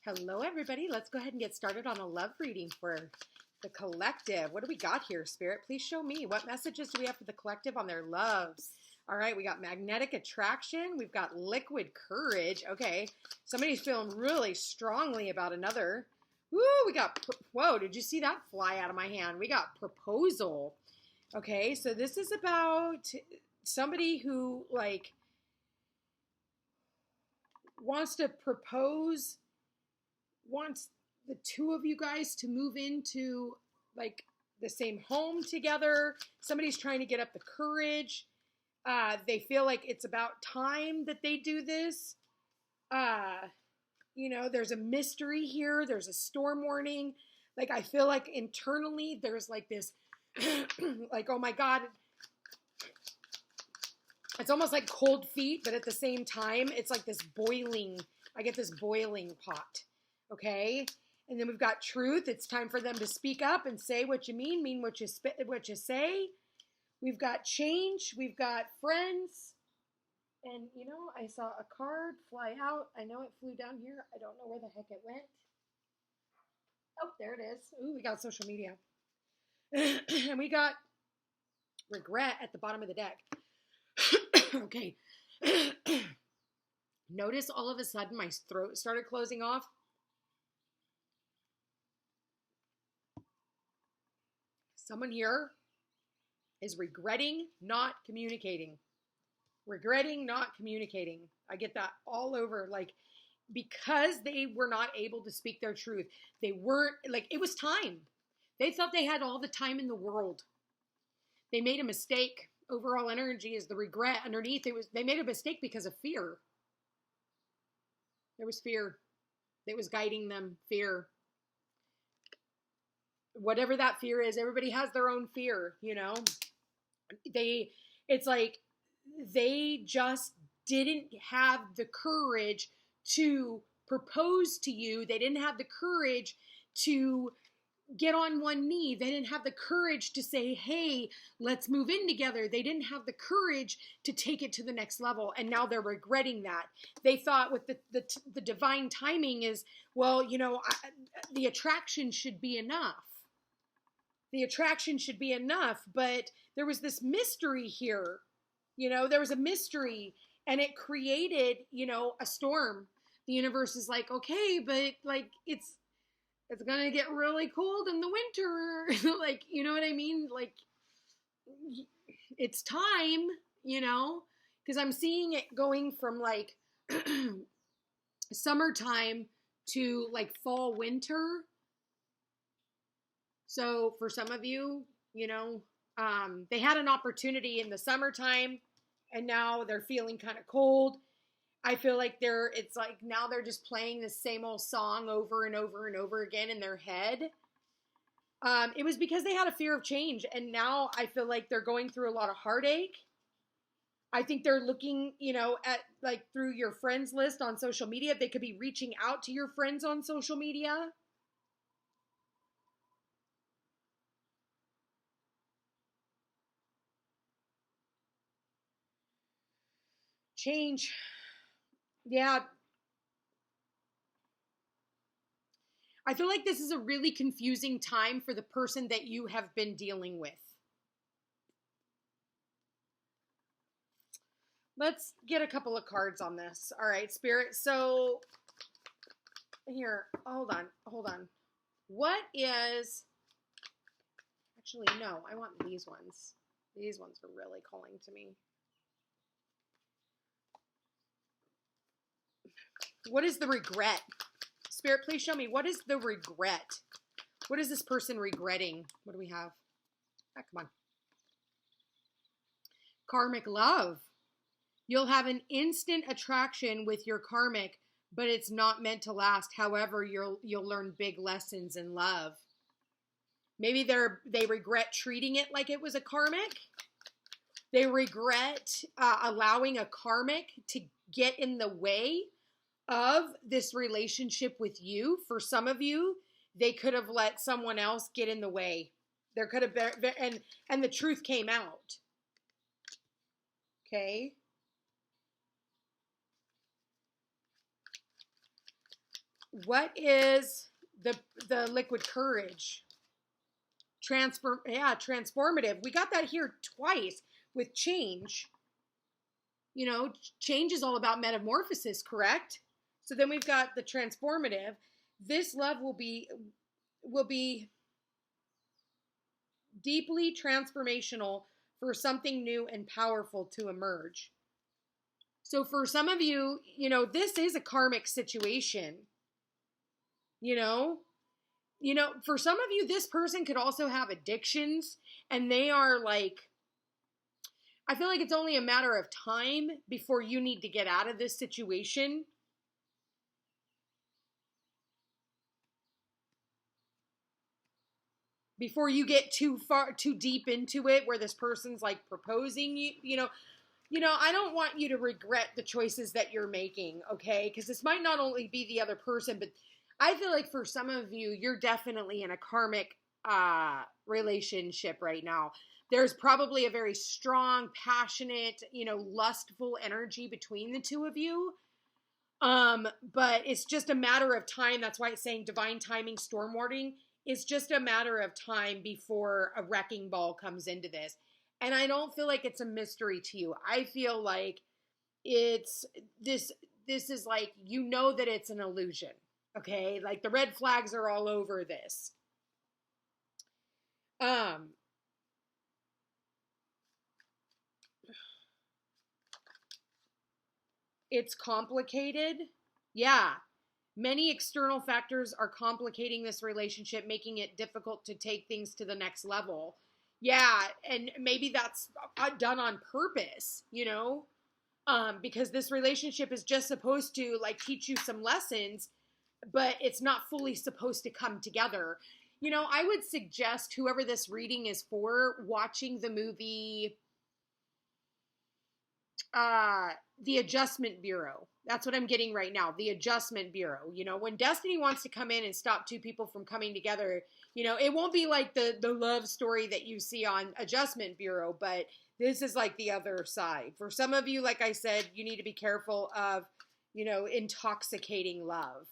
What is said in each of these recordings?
Hello, everybody. Let's go ahead and get started on a love reading for the collective. What do we got here, Spirit? Please show me. What messages do we have for the collective on their loves? All right, we got magnetic attraction. We've got liquid courage. Okay, somebody's feeling really strongly about another. Woo, we got, whoa, did you see that fly out of my hand? We got proposal. Okay, so this is about somebody who, like, wants to propose, wants the two of you guys to move into like the same home together. Somebody's trying to get up the courage. They feel like it's about time that they do this. There's a mystery here. There's a storm warning. Like, I feel like internally there's like this, like, oh my God. It's almost like cold feet, but at the same time, it's like this boiling, I get this boiling pot. Okay, and then we've got truth. It's time for them to speak up and say what you mean what you say. We've got change. We've got friends. And, I saw a card fly out. I know it flew down here. I don't know where the heck it went. Oh, there it is. Ooh, we got social media. And we got regret at the bottom of the deck. Okay. Notice all of a sudden my throat started closing off. Someone here is regretting not communicating. Regretting not communicating. I get that all over. Like, because they were not able to speak their truth. They weren't, like, it was time. They thought they had all the time in the world. They made a mistake. Overall energy is the regret. Underneath, they made a mistake because of fear. There was fear. It was guiding them. Fear. Whatever that fear is, everybody has their own fear, It's like they just didn't have the courage to propose to you. They didn't have the courage to get on one knee. They didn't have the courage to say, hey, let's move in together. They didn't have the courage to take it to the next level. And now they're regretting that. They thought with the divine timing is, well, the attraction should be enough. The attraction should be enough, but there was this mystery here. There was a mystery, and it created, a storm. The universe is like, okay, but like it's going to get really cold in the winter. Like, you know what I mean? Like, it's time, because I'm seeing it going from like summertime to like fall, winter. So for some of you, they had an opportunity in the summertime and now they're feeling kind of cold. I feel like it's like now they're just playing the same old song over and over and over again in their head. It was because they had a fear of change. And now I feel like they're going through a lot of heartache. I think they're looking, at like through your friends list on social media. They could be reaching out to your friends on social media. Change. Yeah. I feel like this is a really confusing time for the person that you have been dealing with. Let's get a couple of cards on this. All right, Spirit. So here, hold on. What is, actually, no, I want these ones. These ones are really calling to me. What is the regret? Spirit, please show me. What is the regret? What is this person regretting? What do we have? Ah, come on. Karmic love. You'll have an instant attraction with your karmic, but it's not meant to last. However, you'll learn big lessons in love. Maybe they regret treating it like it was a karmic. They regret allowing a karmic to get in the way of this relationship with you. For some of you, they could have let someone else get in the way. There could have been, and the truth came out. Okay. What is the liquid courage? Transformative. We got that here twice with change. You know, change is all about metamorphosis, correct? So then we've got the transformative. This love will be deeply transformational for something new and powerful to emerge. So for some of you, you know, this is a karmic situation. You know, for some of you, this person could also have addictions, and they are like, I feel like it's only a matter of time before you need to get out of this situation. Before you get too deep into it, where this person's like proposing you know, I don't want you to regret the choices that you're making, okay? Because this might not only be the other person, but I feel like for some of you, you're definitely in a karmic relationship right now. There's probably a very strong, passionate, you know, lustful energy between the two of you. But it's just a matter of time. That's why it's saying divine timing, storm warning. It's just a matter of time before a wrecking ball comes into this. And I don't feel like it's a mystery to you. I feel like it's this is like, you know, that it's an illusion. Okay? Like the red flags are all over this. It's complicated. Yeah. Many external factors are complicating this relationship, making it difficult to take things to the next level. Yeah, and maybe that's done on purpose, you know, because this relationship is just supposed to like teach you some lessons, but it's not fully supposed to come together. You know, I would suggest whoever this reading is for watching the movie The Adjustment Bureau. That's what I'm getting right now. The Adjustment Bureau. You know, when destiny wants to come in and stop two people from coming together, you know, it won't be like the love story that you see on Adjustment Bureau, but this is like the other side. For some of you, like I said, you need to be careful of, you know, intoxicating love.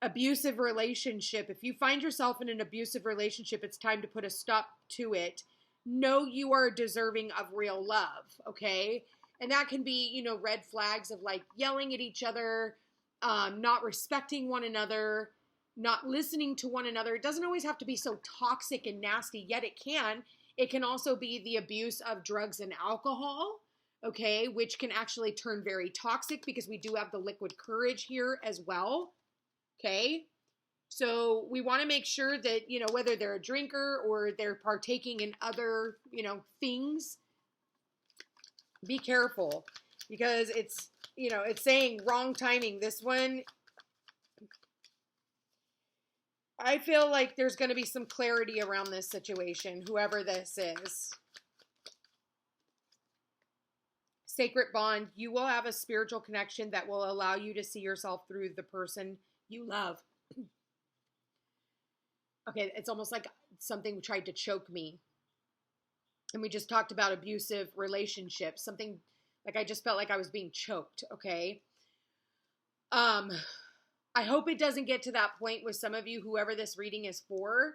Abusive relationship. If you find yourself in an abusive relationship, it's time to put a stop to it. Know you are deserving of real love, okay? And that can be, you know, red flags of like yelling at each other, not respecting one another, not listening to one another. It doesn't always have to be so toxic and nasty, yet it can. It can also be the abuse of drugs and alcohol, okay, which can actually turn very toxic because we do have the liquid courage here as well, okay? So we want to make sure that, you know, whether they're a drinker or they're partaking in other, you know, things, be careful because it's, you know, it's saying wrong timing. This one, I feel like there's going to be some clarity around this situation, whoever this is. Sacred bond. You will have a spiritual connection that will allow you to see yourself through the person you love. Okay, it's almost like something tried to choke me. And we just talked about abusive relationships. Something like I just felt like I was being choked, okay? I hope it doesn't get to that point with some of you, whoever this reading is for.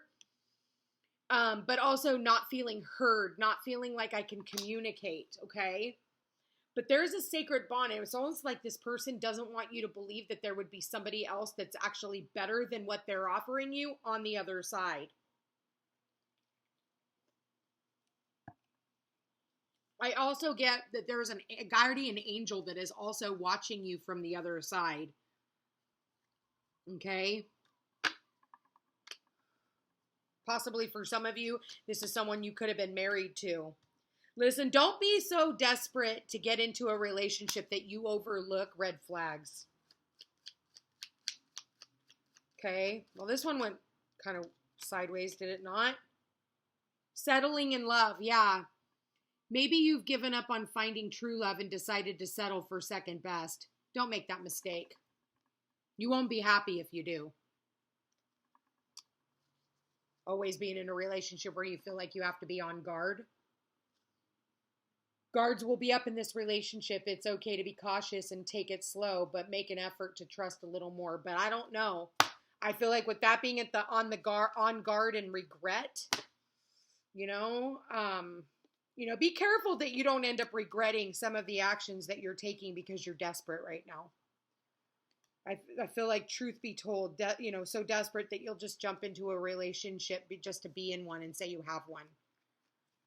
But also not feeling heard, not feeling like I can communicate, okay? But there's a sacred bond. It's almost like this person doesn't want you to believe that there would be somebody else that's actually better than what they're offering you on the other side. I also get that there's a guardian angel that is also watching you from the other side. Okay? Possibly for some of you, this is someone you could have been married to. Listen, don't be so desperate to get into a relationship that you overlook red flags. Okay? Well, this one went kind of sideways, did it not? Settling in love, yeah. Maybe you've given up on finding true love and decided to settle for second best. Don't make that mistake. You won't be happy if you do. Always being in a relationship where you feel like you have to be on guard. Guards will be up in this relationship. It's okay to be cautious and take it slow, but make an effort to trust a little more. But I don't know. I feel like with that being at the on guard and regret, you know, be careful that you don't end up regretting some of the actions that you're taking because you're desperate right now. I feel like, truth be told, so desperate that you'll just jump into a relationship just to be in one and say you have one.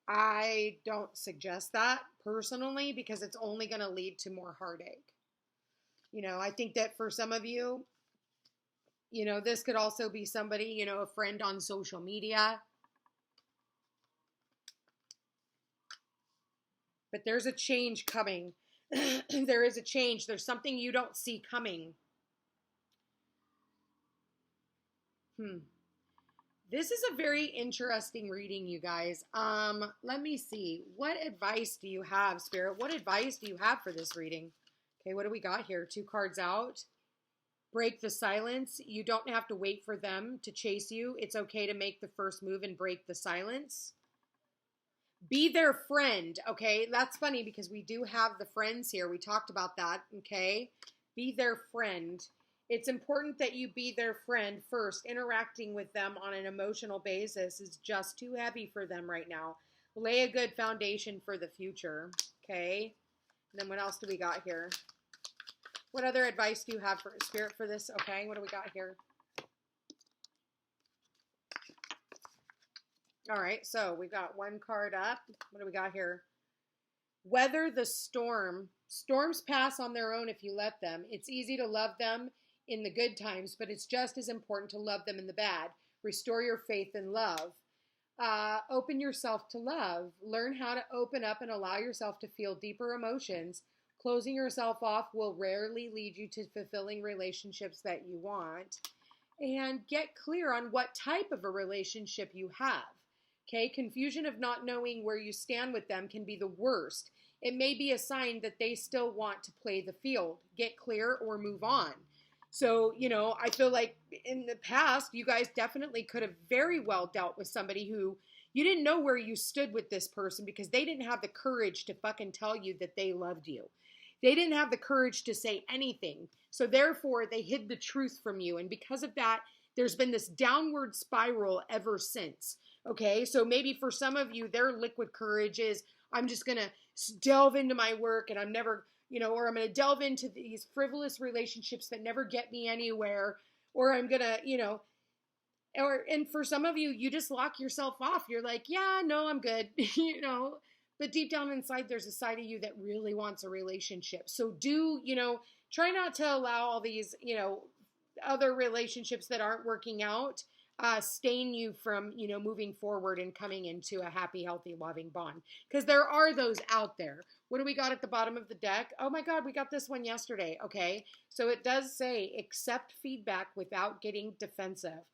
I don't suggest that personally because it's only going to lead to more heartache. I think that for some of you, this could also be somebody, a friend on social media. But there's a change coming. There is a change. There's something you don't see coming. This is a very interesting reading, you guys. Let me see. What advice do you have, Spirit? What advice do you have for this reading? Okay, what do we got here? 2 cards out. Break the silence. You don't have to wait for them to chase you. It's okay to make the first move and break the silence. Be their friend, okay? That's funny because we do have the friends here. We talked about that, okay? Be their friend. It's important that you be their friend first. Interacting with them on an emotional basis is just too heavy for them right now. Lay a good foundation for the future, okay? And then what else do we got here? What other advice do you have for Spirit for this? Okay, what do we got here? All right, so we got 1 card up. What do we got here? Weather the storm. Storms pass on their own if you let them. It's easy to love them in the good times, but it's just as important to love them in the bad. Restore your faith in love. Open yourself to love. Learn how to open up and allow yourself to feel deeper emotions. Closing yourself off will rarely lead you to fulfilling relationships that you want. And get clear on what type of a relationship you have. Okay, confusion of not knowing where you stand with them can be the worst. It may be a sign that they still want to play the field. Get clear or move on. So, I feel like in the past, you guys definitely could have very well dealt with somebody who you didn't know where you stood with this person because they didn't have the courage to fucking tell you that they loved you. They didn't have the courage to say anything. So therefore, they hid the truth from you. And because of that, there's been this downward spiral ever since. Okay, so maybe for some of you, their liquid courage is, I'm just going to delve into my work and I'm never, or I'm going to delve into these frivolous relationships that never get me anywhere, or I'm going to, and for some of you, you just lock yourself off. You're like, yeah, no, I'm good, but deep down inside, there's a side of you that really wants a relationship. So try not to allow all these, other relationships that aren't working out stain you from, moving forward and coming into a happy, healthy, loving bond. Because there are those out there. What do we got at the bottom of the deck? Oh my God, we got this one yesterday. Okay, so it does say accept feedback without getting defensive.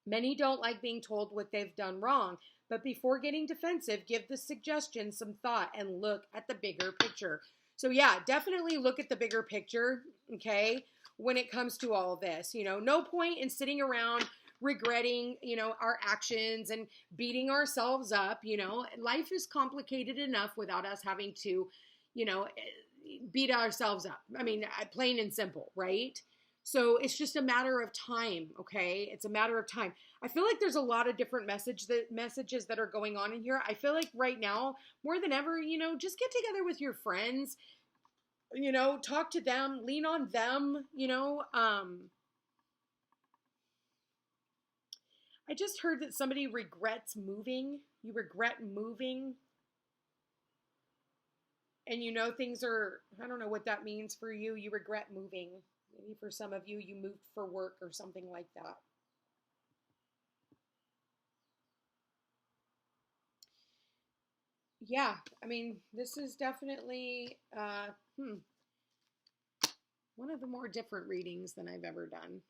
Many don't like being told what they've done wrong, but before getting defensive, give the suggestion some thought and look at the bigger picture. So yeah, definitely look at the bigger picture, okay, when it comes to all this. No point in sitting around regretting, our actions and beating ourselves up. Life is complicated enough without us having to, beat ourselves up. I mean, plain and simple, right? So it's just a matter of time, okay? It's a matter of time. I feel like there's a lot of different messages that are going on in here. I feel like right now, more than ever, just get together with your friends, talk to them, lean on them, I just heard that somebody regrets moving. You regret moving. And things are, I don't know what that means for you. You regret moving. Maybe for some of you, you moved for work or something like that. Yeah, I mean, this is definitely one of the more different readings than I've ever done.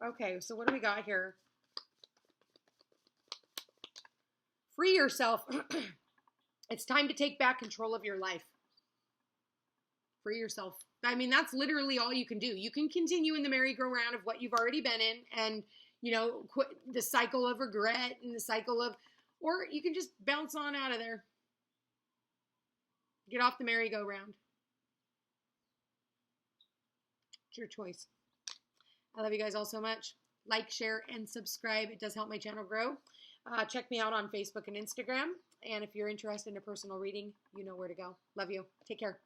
Okay, so what do we got here? Free yourself. It's time to take back control of your life. Free yourself. I mean, that's literally all you can do. You can continue in the merry-go-round of what you've already been in and, quit the cycle of regret and the cycle of, or you can just bounce on out of there. Get off the merry-go-round. It's your choice. I love you guys all so much. Like, share, and subscribe. It does help my channel grow. Check me out on Facebook and Instagram. And if you're interested in a personal reading, you know where to go. Love you. Take care.